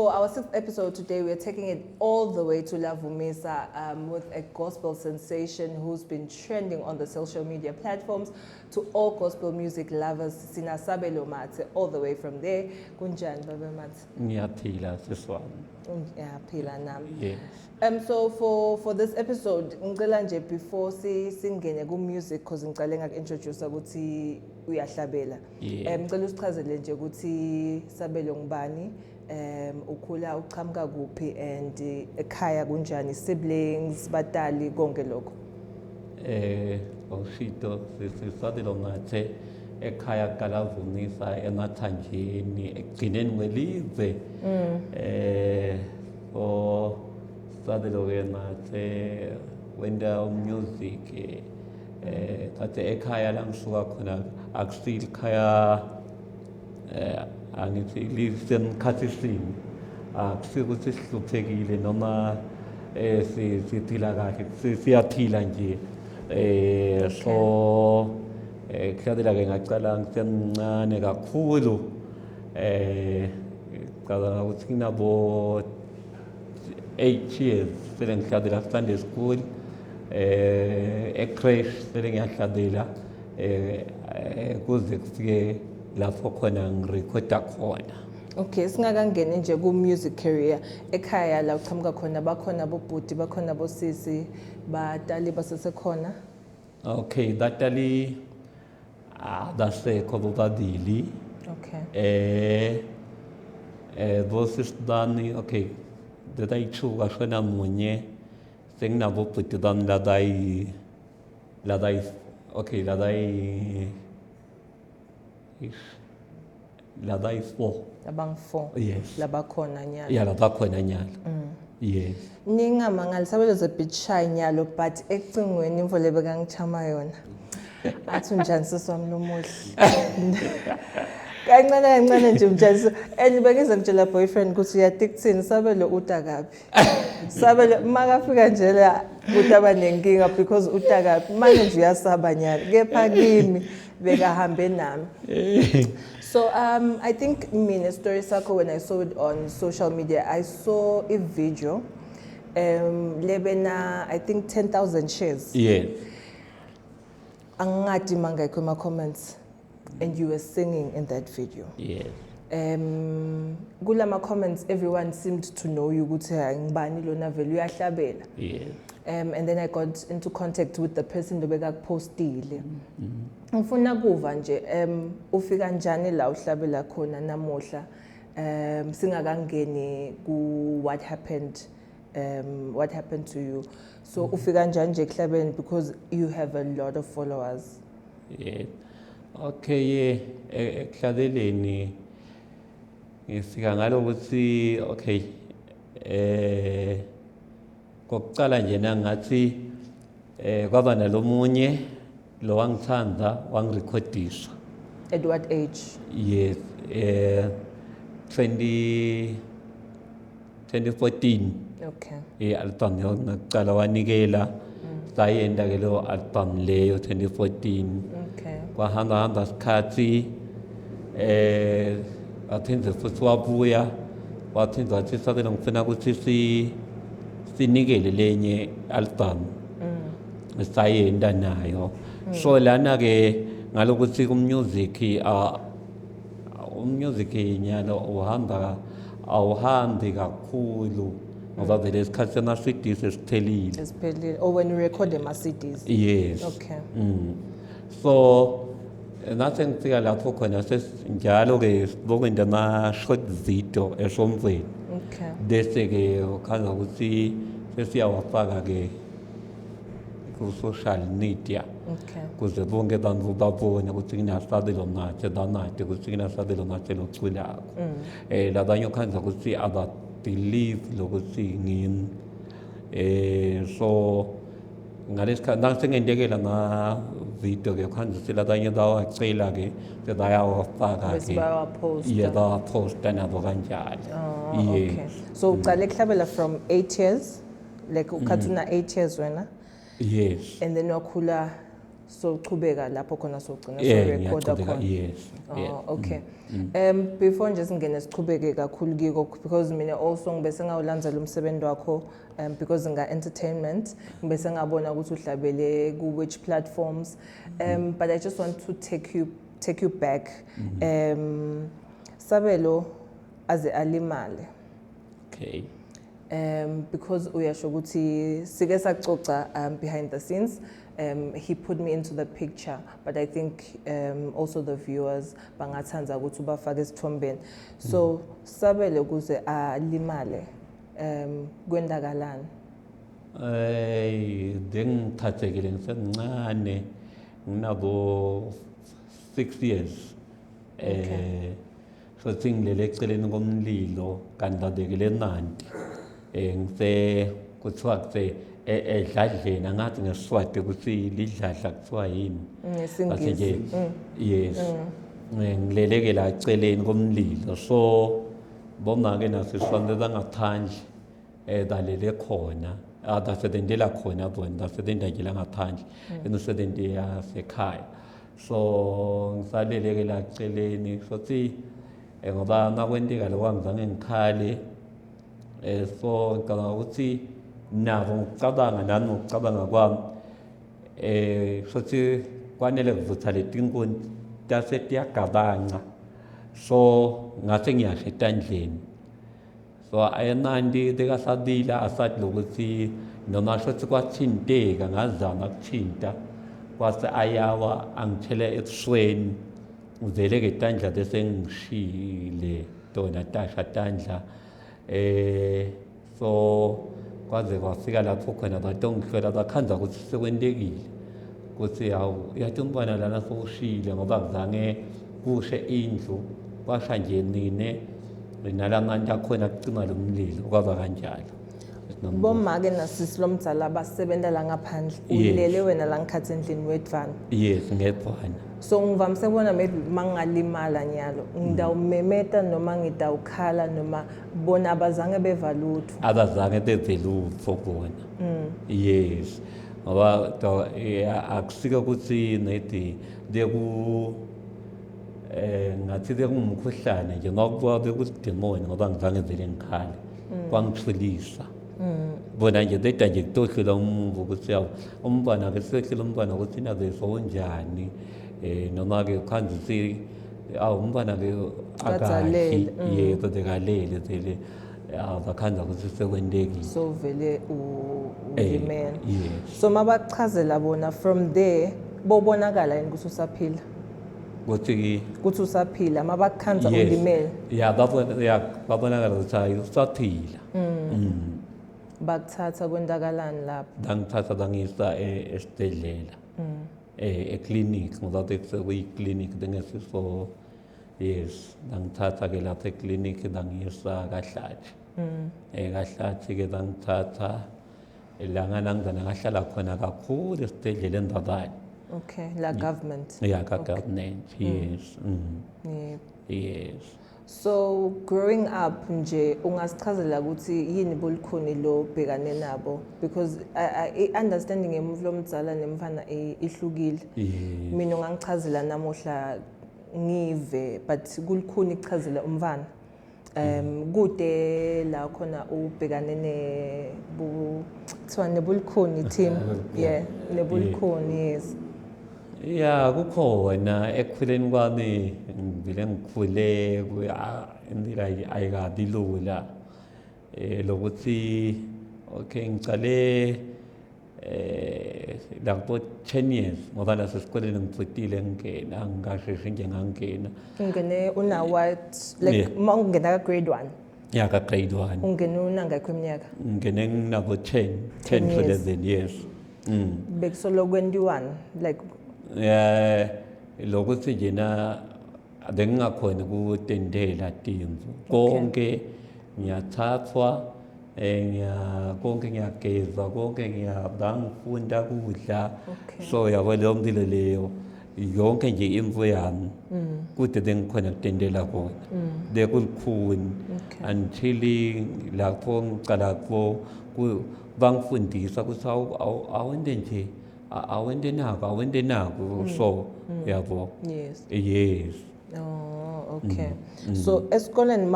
For our 6th episode today, we're taking it all the way to Lavumisa with a gospel sensation who's been trending on the social media platforms. To all gospel music lovers, Sina Sabelo Mate, all the way from there. Kunjan Baba Mate. Ngiyaphila siswami. Ngiyaphila nami. Yes. So for this episode, ngicela nje before singene ku music because ngicela introduce ukuthi uyahlabela. Ngicela usichazele nje ukuthi Sabelo ngubani, ukhula uqhamuka kuphi and ekhaya kunjani, siblings, batali konke lokho. Oshito Sabelo Mate ekhaya kaLavumisa eMathanjeni ekugcineni kwelizwe. For Sabelo Mate wenda music kade ekhaya la ngisuka khona akusil khaya angithi lisemkhathisini akusike ukuthi sihluphekile noma siphila kahle siyaphila nje so khadela ke ngacala ngisemncane kakhulu qala ukuthi nginabo 8 years sele ngihlabela Sunday school crash sele ngiyahlabela kuze kufike lapho khona ngirecorda khona. Okay, singakangeni nje ku music career ekhaya la uqhamuka khona bakhona bobhuti bakhona bosisi batali basesekhona. Okay, batali basekho bobabili. Okay. Bosisi bami okay dadayichuka shona munye senginabo bhuti bami ladayi okay ladayi 4 Abang 4. Yes. Labakhona nyalo. Yeah, labakhona nyalo. Yes. Ningamangali Sabelo is a bit shy nyalo but ecingweni imvole bekangichama yona. Athi unjani siswami lomuhle. Kancane nje umjasi and bengize ngitshela boyfriend ukuthi uyadictini Sabelo uta kaphi. Sabelo makafika nje la utaba nenkinga because uta kaphi manje nje uyasaba nyalo kepha kimi bekahambe nami. So I think mina story sakho when I saw it on social media I saw a video lebena I think 10,000 shares. Yes. Angati mangekho ma comments and you were singing in that video. Yes. Kulama comments everyone seemed to know you ukuthi ngibani lona vele uyahlabela. Yes. And then I got into contact with the person lobekakupostile. Ngifuna kuva nje ufika njani la uhlabela khona namuhla singakangeni ku what happened to you. So ufika njani nje kuhlabeni because you have a lot of followers. Yes. Okay, ekuhladeleni ngifika ngalo ukuthi okay kokuqala nje nangathi kwaba nalomunye lo wangithanda wangirecordisa. At what age? Yes, 2014. Okay. Album yokuqala wanikela sayenda ke lo album leyo 2014. Okay. Kwahamba isikhathi athenze futhi wabuya wathenza wathi Sabelo ngifuna ukuthi sinikele lenye album sayenda nayo. So lana ke ngalokuthi umusic nyalo awuhambi kakhulu ngoba vele isikhathi sama CDs esiphelile. Or when you record them as CDs. Yes. Okay. So nathi ngifika lapho khona njalo ke sibokwenza ama short video esomveni. Okay. Bese ke ukhaza ukuthi sesiyawafaka ke ku social media. Okay. Kuze bonke abantu babone ukuthi kunaSabelo Mate banade ukuthi kunaSabelo Mate loculako. Labanye ukhanza ukuthi aba believe lokuthi ngini so ngalesikhathi nangisengendekela na video ke khanza silabanye bawacela ke bayawafaka ke bayaposta nabo kanjalo. Okay. So uqale kuhlabela from 8 years like ukhathuna 8 years wena. Yes. And then wakhula so chubeka lapho khona sogcina so Yeah, recorda ngiyachubeka, khona. yes. Yeah. Oh, okay. Before nje singene sichubeke kakhulu kiko because mina also ngibese ngawulandzela umsebenzi wakho because nga entertainment ngibese ngabona ukuthi uhlabele ku which platforms but I just want to take you back Sabelo as alimale. Okay. Because uyasho ukuthi sike saxoxa behind the scenes he put me into the picture but I think also the viewers bangathanza ukuthi ubafake esithombeni so Sabelo ukuze alimale kwendakalani Ngithathekile ngisemncane nginabo 6 years so singilele eceleni komlilo kanti Nandi ngise kuthiwa kuse edladleni angathi ngeSiswati ukuthi lidladla kuthiwa yini ngesingisi yes ngileleke la eceleni komlilo so bona ke nasisondeza ngaphandle dalele khona adasedendela khona bona dasedendela ngaphandle enosedendi yasekhaya so ngisaleleke la eceleni sothi ngoba nakwenteka lokwangizange ngikhale so ngicabanga ukuthi nabo ngicabanga nami ngicabanga kwami sothi kwanele kuvutha letinkuni tasetiyagadanga so ngase ngiyasha etandleni so ayenandi dekasadila asathi lokuthi noma sothi kwathinteka ngazama ukuthinta kwase ayawa angithele ebusweni uzeleke etandla bese ngishile dona tasha tandla so kwaze kwafika lapho khona batongihlola bakhanza ukuthi sekwentekile ukuthi hawu yathi umbana lana sowushile ngoba kuzange kushe indlu kwasha nje nine nalangani yakhona kucima lo mlilo kwaba kanjalo bomake nasisi lomdzala basebenza la ngaphandle ulele wena la ngikhathi endlini wedvana yes ngedvana so ngivamise kubona maybe mangalimala nyalo ngidawumemeta noma ngidawukhala noma bona abazange beva lutho abazange beve lutho bona yes ngoba akusika ukuthi nethi deku ngathi bekumkhuhlane nje ngoba bekusidemoni ngoba ngizange vele ngikhale kwangithulisa bona nje deda nje kutohlula umuntu ukuthi yawo umntwana ke sehlula umntwana ukuthi naze sonjani noma ke khanzi umntwana ke akahle yebo dekalele vele abakhanza ukuthi sekwentekile so vele ulimele so mabachazela bona from there bobonakala yini ukuthi usaphila ukuthi usaphila mabakhanza ulimele babonakala ukuthi hayi usaphila bakuthatha kwendakalani lapho bangithatha bangisa esibhedlela eclinic ngoba bekuyiclinic bengesiso yes bangithatha ke lapha eclinic bangisa kaHlathi kaHlathi ke bangithatha elangana ngizana ngahlala khona kakhulu esibhedlela eNdabane okay la government government yes yes so growing up nje ungasichazela ukuthi yini bolukhuni lo bhekane nabo because I understanding emuva lomdzala nemfana ihlukile mina ungangichazela namuhla ngive but kulukhuni ichazela umfana kude la khona ubhekane kuthiwa nebulukhuni team nebulukhuni yes kukhona ekukhuleni kwami ngivele ngikhule indlela ayikabi lula lokuthi okay ngicale lapho 10 years ngoba nasesikoleni ngivutile ngingena ngingasheshe nje ngangena ungene una what like mawungena ka grade 1 ka grade 1 ungene unangakho iminyaka ngene nginabo 10 to 11 years bekusolo 21 like lokuthi njena bengingakhona ukutendela timvu konke ngiyathathwa konke ngiyageza konke ngiyabangifunda kudla so yabo leyo mdilo leyo yonke nje imvu yami kude bengikhona kutendela kona bekulukhuni until lapho ngicala bangifundisa ukuthi awende nje awente naku so yabo Yes. yes Oh, okay. So esikoleni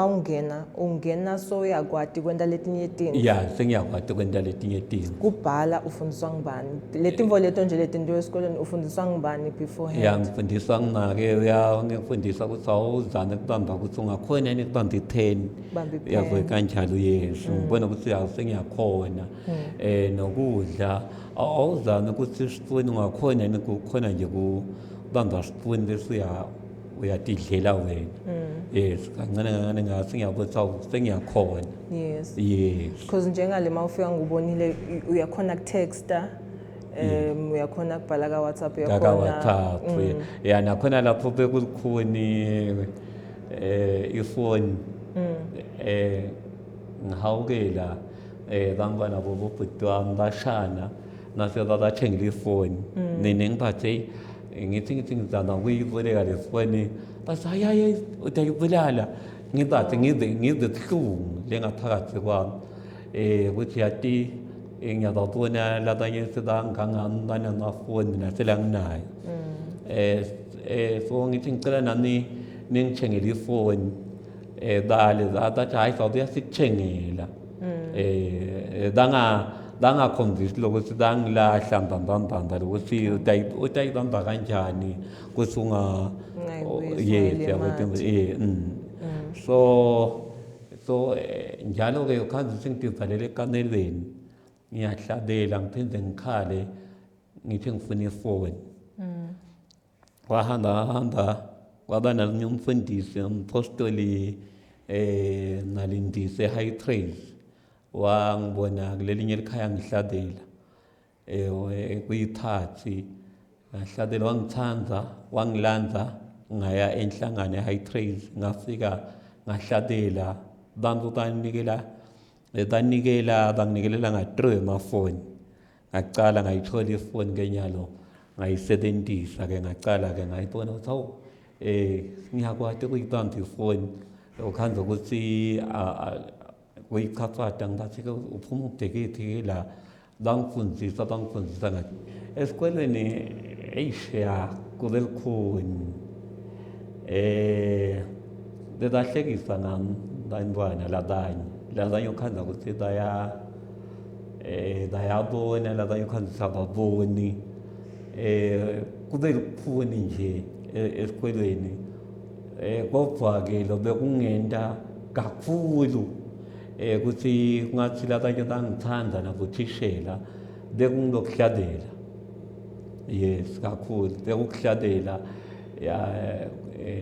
ungena so uyakwati kwenta letinye izinto. ya sengiyakwati kwenta letinye tinto Kubhala ufundiswa ngubani? Letimvo leto nje letinto esikoleni ufundiswa ngubani beforehand? ngifundiswa ngifundisa ukuthi awuzame kubamba ukuthi ungakhona yini kubamba i-10 Bamba i-pen. yabo kanjalo yes ngibona ukuthi sengiyakhona nokudla awuzame ukuthi isipuni ungakhona yini kukhona nje kubamba isipuni bese uyatidlela wena yes kancane ngase ngiyabona ukuthi sengiyakhona Yes. yes Because njengale mawufika ngubonile uyakhona ku-texta uyakhona kubhala ka WhatsApp kaka WhatsApp ya nakhona lapho bekulikhuni ifoni ngihawukela bangibana bobo bhuti wami bashana nase bathengile ifoni nene ngiphathe ngithi ngizama ukuyiboleka le foni base hayi utayibulala ngizathi ngize sihlungu lengaphakathi kwami ukuthi yati ngiyabona labanye sebangangami banamafoni nasela nginayo so ngithi ngicela nami ningithengele ifoni dale zathi hayi sawubuya sikuthengela bangakhombisi lokuthi bangilahla mbambambamba lokuthi utayibamba kanjani ukuthi so njalo-ke ukhanze sengidivalele ekamelweni ngiyahlabela ngiphinde ngikhale ngithi ngifuna ifoni wahamba kwaba nalinye umfundisi umpostoli nalindise e-High Trails wangibona kulelinye elikhaya ngihlabela kuyiphathi ngahlabela wangithanza wangilanza ngaya enhlangano e-High Trails ngafika ngahlabela bantu banginikelela nga-3 amafoni ngacala ngayithola ifoni kenyalo ngayisebenzisa-ke ngacala-ke ngayibona ukuthi hawu ngiyakwati ukuyibamba ifoni ukhanza ukuthi kuyichapata ngibathi-ke uphuma ubhekephi la bangifundisa ngathi esikoleni eyisheya kube likhuni bebahlekisa ngami bantwana labanye ukhanza ukuthi bayabona labanye ukhanza ababoni kube likhuni nje esikoleni kodwa-ke lo bekungenta kakhulu ukuthi kungathi labanye bangithanda nabothishela bekungilokuhlabela yes kakhulu bekukuhlabela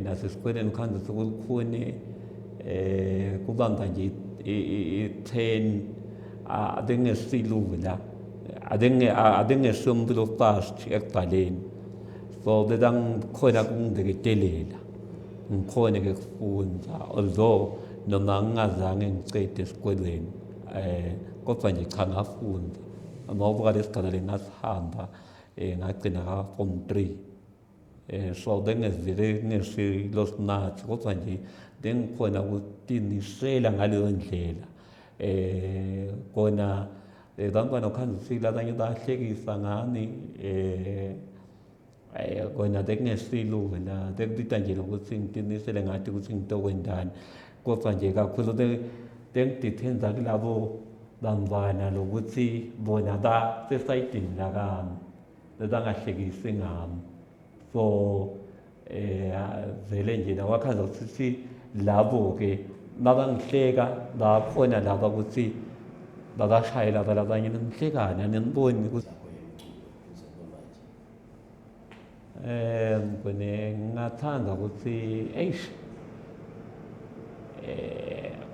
nasesikoleni ukhanza sekulikhuni kubamba nje i-10 abengesilula abengesiyomuntu fast ekubhaleni so bebangikhona kungibeketelela ngikhone-ke kufunda although noma ngingazange ngicede esikolweni kodwa nje cha ngafunda ngoba lesigaba lengasihamba ngagcina ka-form 3 so bengezile ngesilosinathi kodwa nje bengikhona ukutinisela ngaleyo ndlela kona bantwana ukhanza usile abanye bahlekisa ngami kona bekungesilula bekubita nje lokuthi ngitinisele ngathi ukuthi ngitokwendani kodwa nje kakhulu bengidithenza kulabo bantwana lokuthi bona basesayidini lakami bebangahlekisi ngami so vele nje nawakhanza ukuthi labo-ke babangihleka bakhona laba ukuthi babashaye laba labanye nimhlekani aniboni ukuthi ngingathanda ukuthi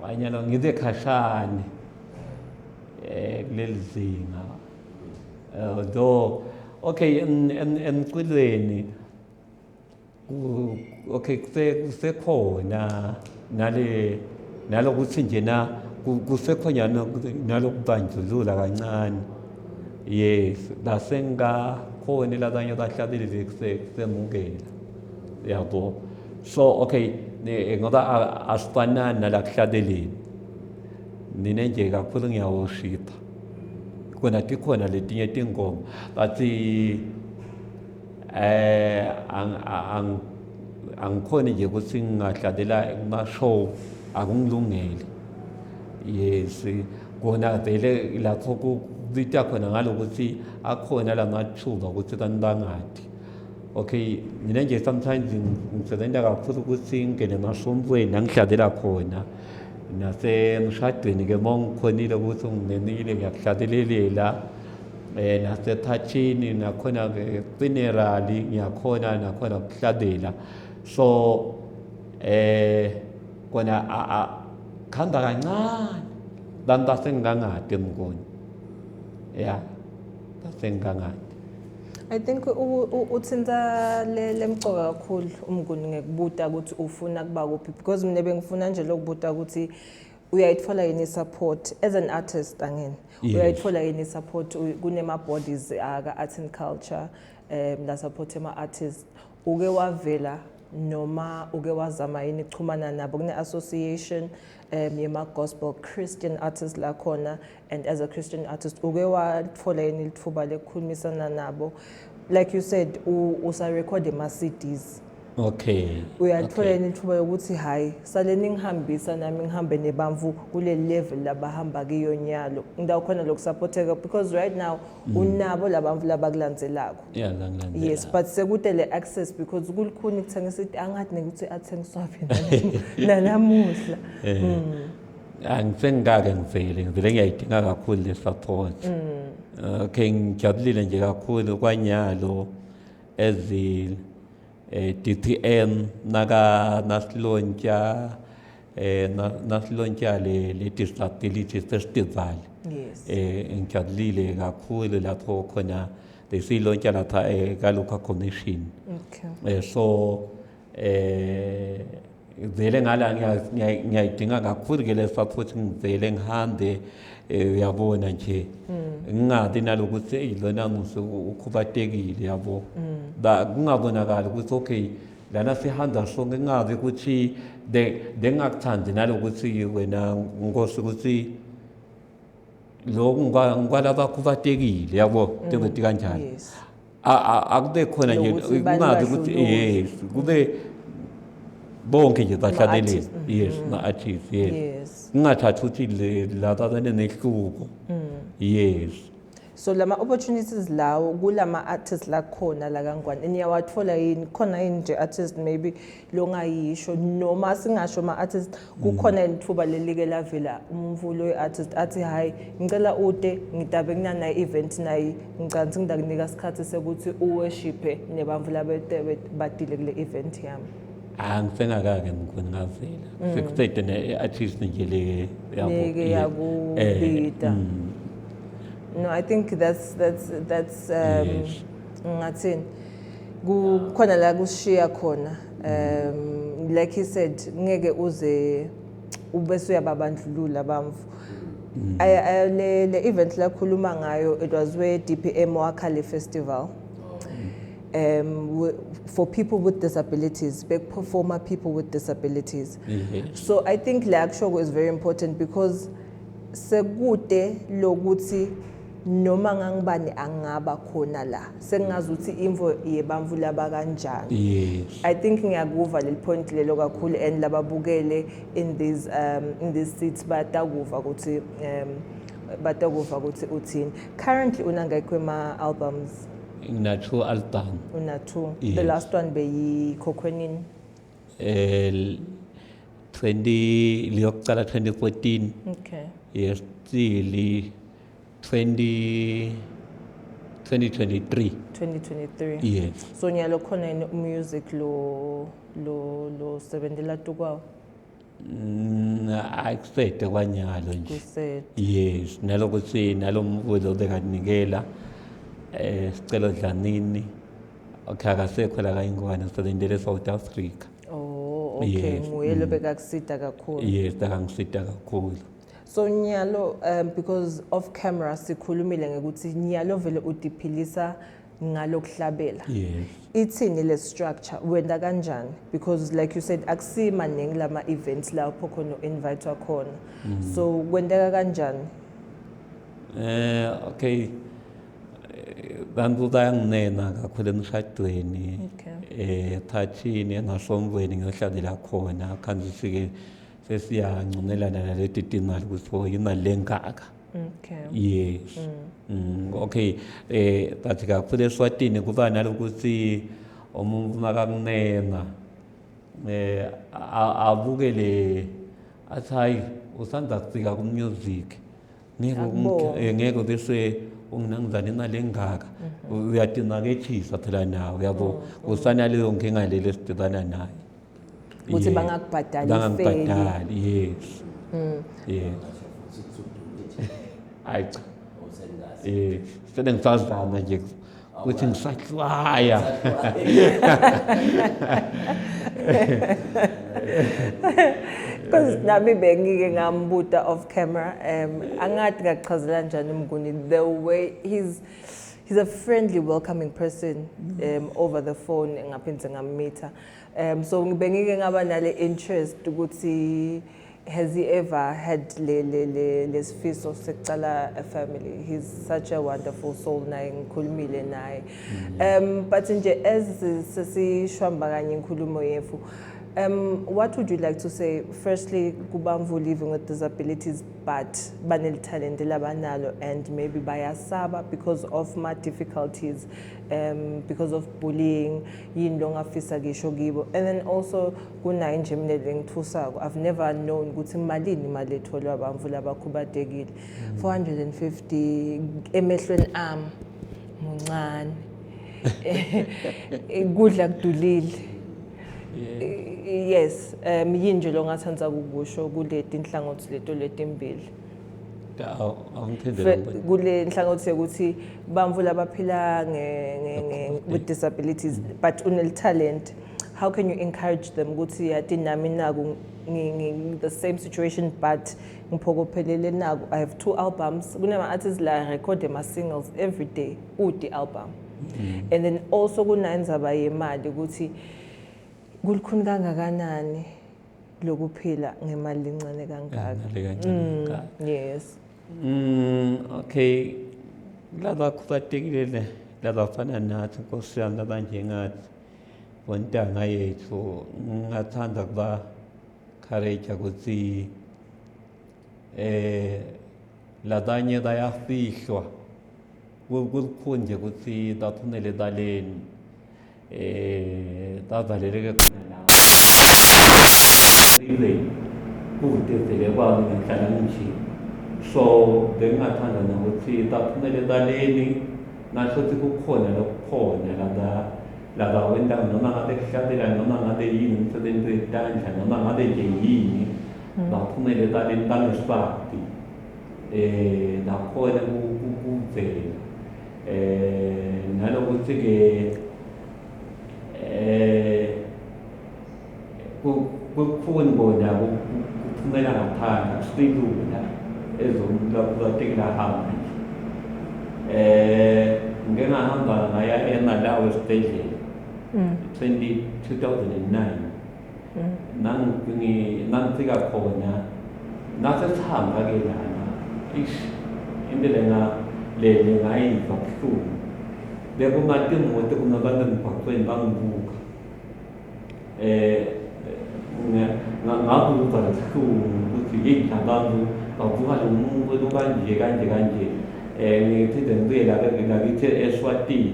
wanyalo ngibe khashane kuleli zinga though okay emculweni okay kusekhona nalokuthi nje kusekhona nalokubandlulula kancane yes basengakhona labanye bahlabelile kusemukela yabo so okay ngoba asifanani nala kuhlabeleni nine nje kakhulu ngiyawoshipha kona tikhona letinye tingoma but angikhoni nje ukuthi ngingadlalela kuma-show akungilungele. Yes, kona vele lapho kubita khona ngalokuthi akhona lamathuba ukuthi abantu bangadi. Okay, mina nje sometimes ngisebenta kakhulu ukuthi ngingene emasontweni angidlalela khona nasemshadweni ke uma ngikhonile ukuthi ungingenile ngiyakuhlabelelela nasethatshini nakhona-ke funeral ngiyakhona nakhona ukuhlabela. So kona khamba kancane bantu basengingangade mngoni ya basengingangade. I think uthinta lemcoka kakhulu umnguni ngekubuta ukuthi ufuna kuba kuphi, because mina bengifuna nje lokubuta ukuthi uyayithola yini support as an artist angene. Yes. Uyayithola yini support kunema bodies aka Arts and Culture la support ema artists. Uke wavela noma uke wazama yini ukuxhumana nabo kune association yema gospel Christian artists la khona, and as a Christian artist uke wathola yini lithuba lekukhulumisana nabo, like you said usa record ema CDs. Okay. Uyathola yini lithuba yokuthi hayi sale ningihambisa nami ngihambe nebamvu kule level labahamba kiyo nyalo ndawo khona lokusupporteka, because right now unabo labamvu labakulandzelako. Yeah, yes, but sekude le access because kulikhuni ukuthengisa ithi angathi nekuthi athengiswa phi nanamuhla. Angisengake ngivele ngiyayidinga kakhulu le support. Okay, ngijabulile nje kakhulu kwanyalo ezil DTM nasilontsha le Disability Festival. Yes. Ngijabulile kakhulu lapho khona besilontsha lapha kaLuka Commission. Okay. So vele ngala ngiyayidinga kakhulu ke le support, ngivele ngihambe uyabona nje ngingathi nalokuthi lona ukhubatekile yabo kungabonakala ukuthi okay lana sihamba sonke, ngingazi ukuthi bengakuthandi nalokuthi wena Nkosi ukuthi lo ngikwalaba khubatekile yabo njengothi kanjalo. Yes. Akube khona nje kungazi ukuthi yes kube bonke nje bahlabeleli. Yes, ma-artists. Yes. Yes. Ngingathathi ukuthi laba banenehluko. Yes. So lama opportunities lawo kulama artists la khona la kaNgwane niyawathola yini? Khona yini nje artist maybe longayisho noma singasho ma artist kukhona ithuba lelike lavela umvulo we-artist athi hayi ngicela ude ngidabe kunana event nayi ngicela ngingakunika isikhathi sekuthi uworshiphe nebamvu labetebe badile kule event yami. Angisengakake mkhulu ngavela. Sekuqede ne-artist nje le yabo. Yakubita. No, I think that's ngathini kukhona la kushiya khona, like he said ngeke uze ubese uyababandlulula bamvu. Le event la khuluma ngayo, it was where DPM wakha festival for people with disabilities, big performer people with disabilities. So I think le action is very important because sekude lokuthi noma ngangibani angaba khona la sengazi ukuthi imvo yebamvu laba kanjani. Yes. I think ngiyakuva leli point lelo kakhulu, and lababukele in these seats batakuva ukuthi uthini. Currently unangayikho ma albums? Ngina-2 album. Una-2. Yes. The last one beyi Khokwenini. Liyokuqala 2014. Okay. Yes, still 2023. 2023. Yes. So nyalo khona yini music lo sebenzela tukwawo? Expect kwanyalo nje. Kuset. Yes, nalokuthi nalomvulo bekanikela sicelo Dlamini akasekho la kaNgwane sibenzele South Africa. Oh, okay. Yes. Nguye lo bekakusita kakhulu. Yes, akangisita kakhulu. So Nyalo, because off camera sikhulumile ngekuthi Nyalo vele udiphilisa ngalokuhlabela. Yes. Ithini le structure wenda kanjani? Because like you said akusima maningi lama events lapho khona invite khona. So wendeka kanjani? Okay, bantfu bayanginena kakhulu emshadweni. Okay. Thathini engasomvweni ngiyohlalela khona khanzi sike sesiyancumelana naleti timali ukuthi imali lengaka. Okay. Yes. Okay, but kakhulu eSwatini kuba nalokuthi umuntu makakunena abukele athi hayi usanda kufika ku-music ngeke bese unginangizana imali engaka uyatinakethisa phela nawe yabo usana leyo nkinga leli esidibana nayo ukuthi bangakubhadali yes yes hayi cha sele ngisazama nje ukuthi ngisahlwaya because nami bengike ngambuta off camera angathi ngachazela njani Mnguni the way he's a friendly welcoming person over the phone ngaphinde ngammeeta so bengike ngaba nale interest ukuthi has he ever had lesifiso sekucala a family. He's such a wonderful soul naye ngikhulumile naye but nje as sesishwamba kanye inkulumo yethu what would you like to say firstly kubantfu living with disabilities but baneltalent labanalo and maybe bayasaba because of my difficulties because of bullying yini ongafisa ngisho kibo and then also kunayo nje mina lengithusako I've never known ukuthi malini imali etholwa abantfu labakhubadekile 450 emehlweni ami muncane kudla kudulile yes yini nje lo ngathanza ukusho kuleti inhlangothi leto letimbili kule inhlangothi ukuthi bantfu labaphila with disabilities but unel-talent how can you encourage them ukuthi yathi nami naku the same situation but ngiphokophelele naku I have 2 albums kunama-artists la record ama-singles every day the album and then also kunandzaba yemali ukuthi kulikhuni kangakanani lokuphila ngemali encane kangaka yes okay laba khubatekile laba fana nathi Nkosi yami labanjengathi bontanga yethu ngathanda kuba courage ukuthi labanye bayafihlwa kulikhuni nje ukuthi baphumele ebaleni bavaleleke khona kude vele kwami ngihlala nje so bengingathanda nokuthi baphumele ebaleni nasho ukuthi kukhona lokukhona laba wendawo noma ngabe kuhlabela noma ngabe yini umsebenzi wetandla noma ngabe nje yini baphumele ebaleni bangesibadi nakhona kuvela nalokuthi-ke kukhuni bona kuphumela ngaphandle akusilula ezokubatekela hamba ngike ngahamba ngaya eMalawi esibhedlela 2009 nangifika khona nasesihamba-ke lana into le ngayiva buhlungu bekungathi imoto kunabantu emgwaqweni bangibuka ngabuka buhlungu ukuthi yini abantu bavuka lo muntu kanje ngiphinde ngibuye lakithi eSwatini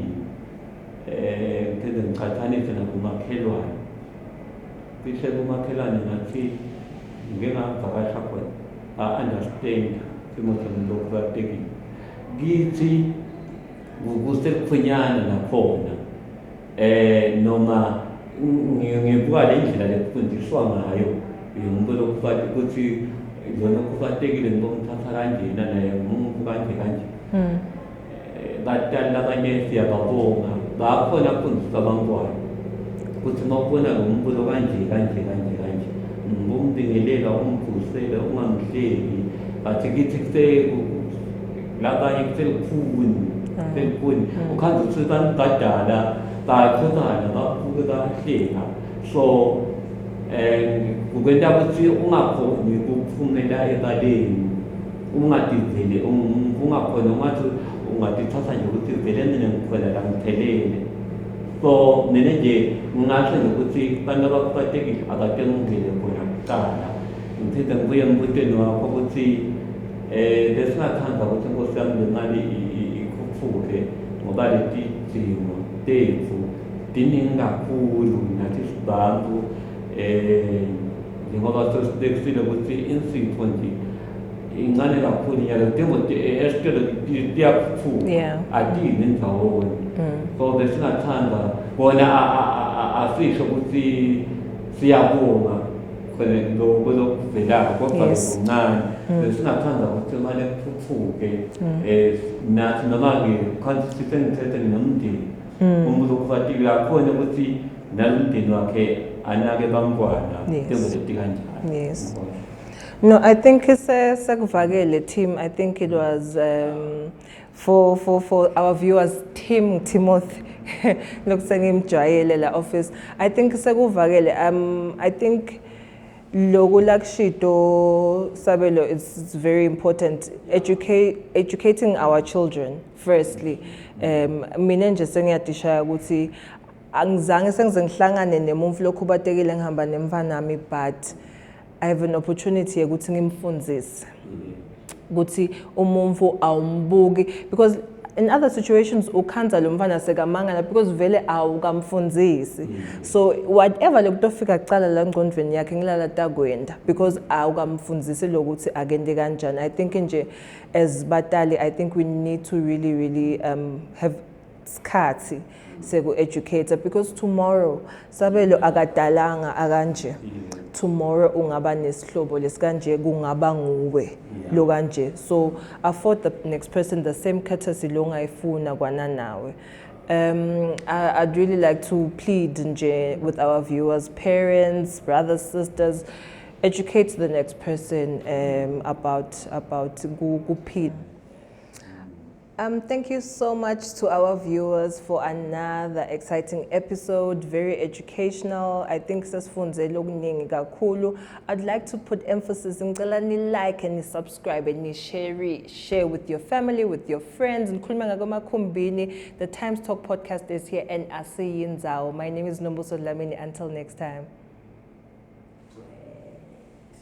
ngiphinde ngichathanise nakumakhelwane kishe kumakhelwane ngathi ngike ngavakasha khona understand isimo somuntu okubatekile kithi kusekuphunyana nakhona noma ngibuka le ndlela lekufundiswa ngayo umuntu lokufata ukuthi yona kufatekile ngomthatha kanjena naye umuntu kanje batali abanye siyababonga bakhona kufundisa abantwana ukuthi mawubona lo muntu lo kanje umbingelela umvusela ungamhleli bathi kithi labanye kuselukhuni ukhanza ukuthi abantu badala bayaxhumana babuke bahleka so kukwenta ukuthi ungakhoni ukuphumela ebaleni ungadivele kungakhona ungatithatha nje ukuthi vele mina ngikhona la ngiphelele. So mina nje ngingasho nje ukuthi abantu abaphathekile akade ngingene khona kuqala. Ngiphinde ngibuye embutweni wakho ukuthi besingathanda ukuthi inkosi yami le mali ikhuphuke ngoba leti zimo tethu diningi kakhulu nathi sibantu njengoba sesibekisile ukuthi insipho nje incane kakhulu nyaka kudinga esitolo tiyakhuphuka adini ndawonye. So besingathanda bona asisho ukuthi siyabonga lokuvelayo kodwa kuncane. Besingathanda ukuthi imali ekhuphuke nathi noma-ke khansi sisengithethe nomndeni umuntu okufatikile akhona ukuthi nalomndeni wakhe anake bamntwana njengolethi kanjalo. Yes. No, I think sekuvakele team. I think it was for our viewers, Team Timothy. Look, sengimjwayele la office. I think sekuvakele. I think logo lakshito Sabelo is very important. Educating our children firstly. Mina nje sengiyadishaya ukuthi angizange sengize ngihlangane nemuntu lokhubatekile ngihamba nemfana nami, but I have an opportunity ukuthi ngimfundzise ukuthi umuntu awumbuki, because in other situations ukhanza lo mfana sekamangala because vele awukamfundzisi. So whatever lokutofika kucala la ngqondweni yakhe ngilala takwenda because awukamfundzisi lokuthi akende kanjani. I think nje as batali, I think we need to really have skati seku-educator, because tomorrow Sabelo akadalanga akanje, tomorrow ungaba nesihlobo lesikanje kungaba nguwe lo kanje. So afford the next person the same courtesy lo ngayifuna kwana nawe. I'd really like to plead nje with our viewers, parents, brothers, sisters, educate the next person about kuphila. Thank you so much to our viewers for another exciting episode, very educational. I think sasifundzele okuningi kakhulu. I'd like to put emphasis ngicela ni like and ni subscribe and ni share with your family, with your friends. Ngikhuluma ngakomakhumbini. The Times Talk podcast is here and asiyinzawo. My name is Nombuso Dlamini. Until next time.